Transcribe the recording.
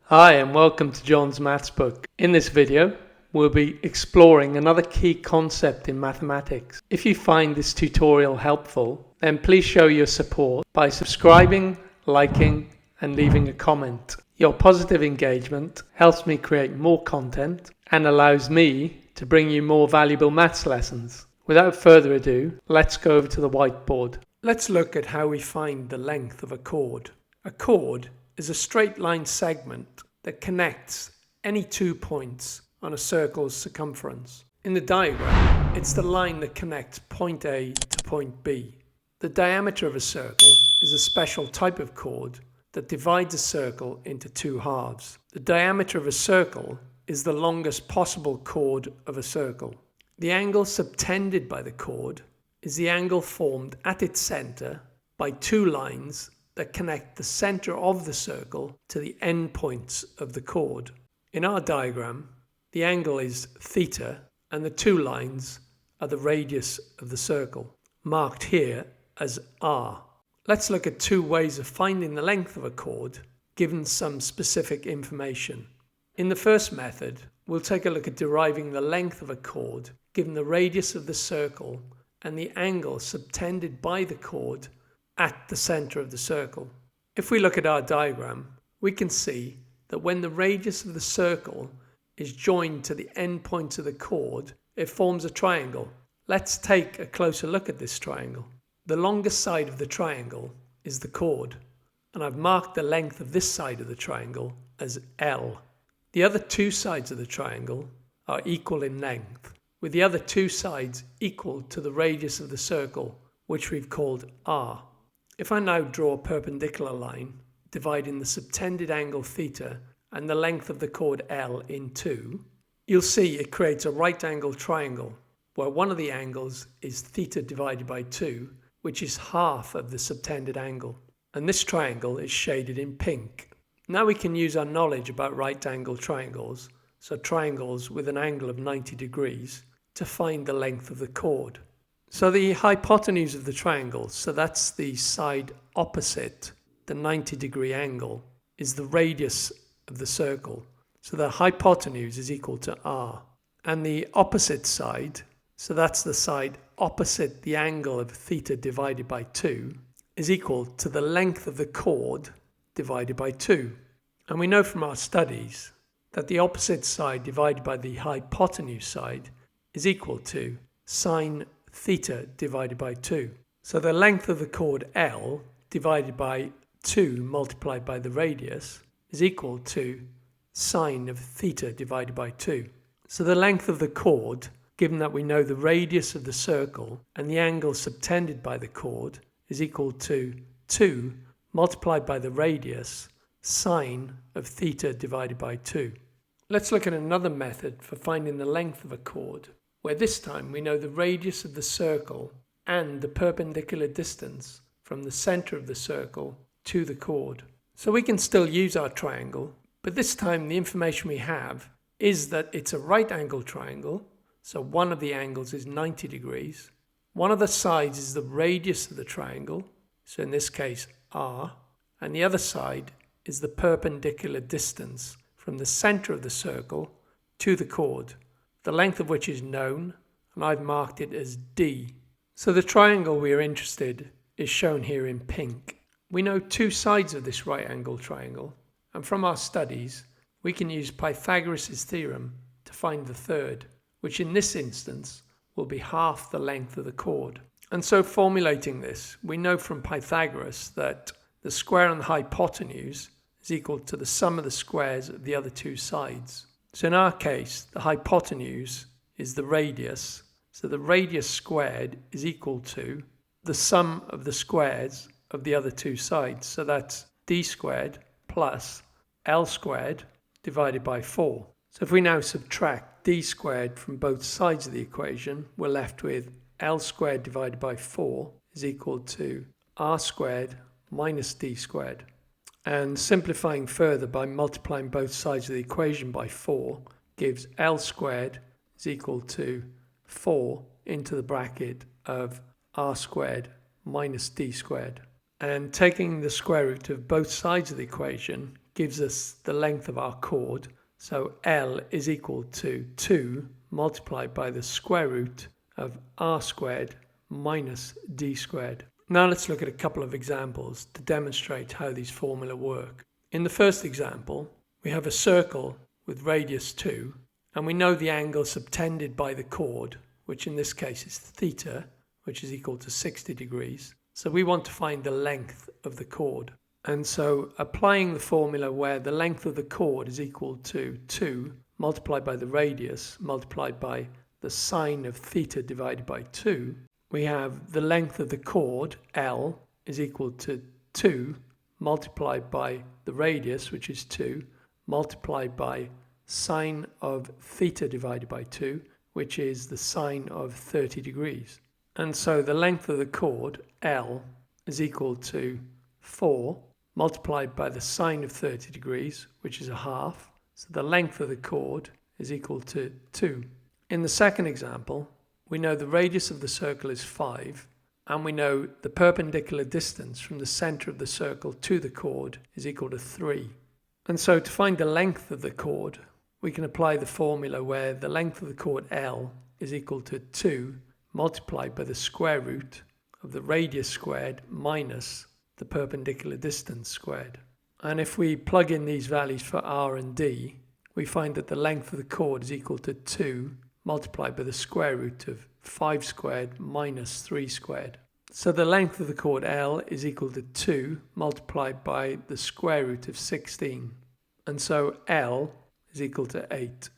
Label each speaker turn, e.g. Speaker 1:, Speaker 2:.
Speaker 1: Hi and welcome to John's Maths Book. In this video, we'll be exploring another key concept in mathematics. If you find this tutorial helpful, then please show your support by subscribing, liking, and leaving a comment. Your positive engagement helps me create more content and allows me to bring you more valuable maths lessons. Without further ado, let's go over to the whiteboard. Let's look at how we find the length of a chord. A chord is a straight line segment that connects any 2 points on a circle's circumference. In the diagram, it's the line that connects point A to point B. The diameter of a circle is a special type of chord that divides a circle into two halves. The diameter of a circle is the longest possible chord of a circle. The angle subtended by the chord is the angle formed at its center by two lines that connect the center of the circle to the end points of the chord. In our diagram, the angle is theta and the two lines are the radius of the circle, marked here as r. Let's look at two ways of finding the length of a chord given some specific information. In the first method, we'll take a look at deriving the length of a chord given the radius of the circle and the angle subtended by the chord at the center of the circle. If we look at our diagram, we can see that when the radius of the circle is joined to the end points of the chord, it forms a triangle. Let's take a closer look at this triangle. The longest side of the triangle is the chord, and I've marked the length of this side of the triangle as L. The other two sides of the triangle are equal in length, with the other two sides equal to the radius of the circle, which we've called R. If I now draw a perpendicular line dividing the subtended angle theta and the length of the chord L in two, you'll see it creates a right angled triangle where one of the angles is theta divided by 2, which is half of the subtended angle. And this triangle is shaded in pink. Now we can use our knowledge about right angled triangles, so triangles with an angle of 90 degrees, to find the length of the chord. So the hypotenuse of the triangle, so that's the side opposite the 90-degree angle, is the radius of the circle. So the hypotenuse is equal to r. And the opposite side, so that's the side opposite the angle of theta divided by 2, is equal to the length of the chord divided by 2. And we know from our studies that the opposite side divided by the hypotenuse side is equal to sine theta divided by 2. So the length of the chord L divided by 2 multiplied by the radius is equal to sine of theta divided by 2. So the length of the chord, given that we know the radius of the circle and the angle subtended by the chord, is equal to 2 multiplied by the radius sine of theta divided by 2. Let's look at another method for finding the length of a chord, where this time we know the radius of the circle and the perpendicular distance from the center of the circle to the chord. So we can still use our triangle, but this time the information we have is that it's a right angle triangle, so one of the angles is 90 degrees. One of the sides is the radius of the triangle, so in this case r, and the other side is the perpendicular distance from the center of the circle to the chord, the length of which is known, and I've marked it as D. So the triangle we are interested in is shown here in pink. We know two sides of this right angle triangle, and from our studies we can use Pythagoras' theorem to find the third, which in this instance will be half the length of the chord. And so formulating this, we know from Pythagoras that the square on the hypotenuse is equal to the sum of the squares of the other two sides. So in our case, the hypotenuse is the radius, so the radius squared is equal to the sum of the squares of the other two sides. So that's d squared plus l squared divided by 4. So if we now subtract d squared from both sides of the equation, we're left with l squared divided by 4 is equal to r squared minus d squared. And simplifying further by multiplying both sides of the equation by 4 gives L squared is equal to 4 into the bracket of R squared minus D squared. And taking the square root of both sides of the equation gives us the length of our chord. So L is equal to 2 multiplied by the square root of r² minus d². Now let's look at a couple of examples to demonstrate how these formulae work. In the first example, we have a circle with radius 2, and we know the angle subtended by the chord, which in this case is theta, which is equal to 60 degrees. So we want to find the length of the chord. And so applying the formula where the length of the chord is equal to 2 multiplied by the radius multiplied by the sine of theta divided by 2, we have the length of the chord, L, is equal to 2 multiplied by the radius, which is 2, multiplied by sine of theta divided by 2, which is the sine of 30 degrees. And so the length of the chord, L, is equal to 4 multiplied by the sine of 30 degrees, which is a half. So the length of the chord is equal to 2. In the second example, we know the radius of the circle is 5, and we know the perpendicular distance from the center of the circle to the chord is equal to 3. And so to find the length of the chord, we can apply the formula where the length of the chord L is equal to 2 multiplied by the square root of the radius squared minus the perpendicular distance squared. And if we plug in these values for r and d, we find that the length of the chord is equal to 2 multiplied by the square root of 5 squared minus 3 squared. So the length of the chord L is equal to 2 multiplied by the square root of 16. And so L is equal to 8.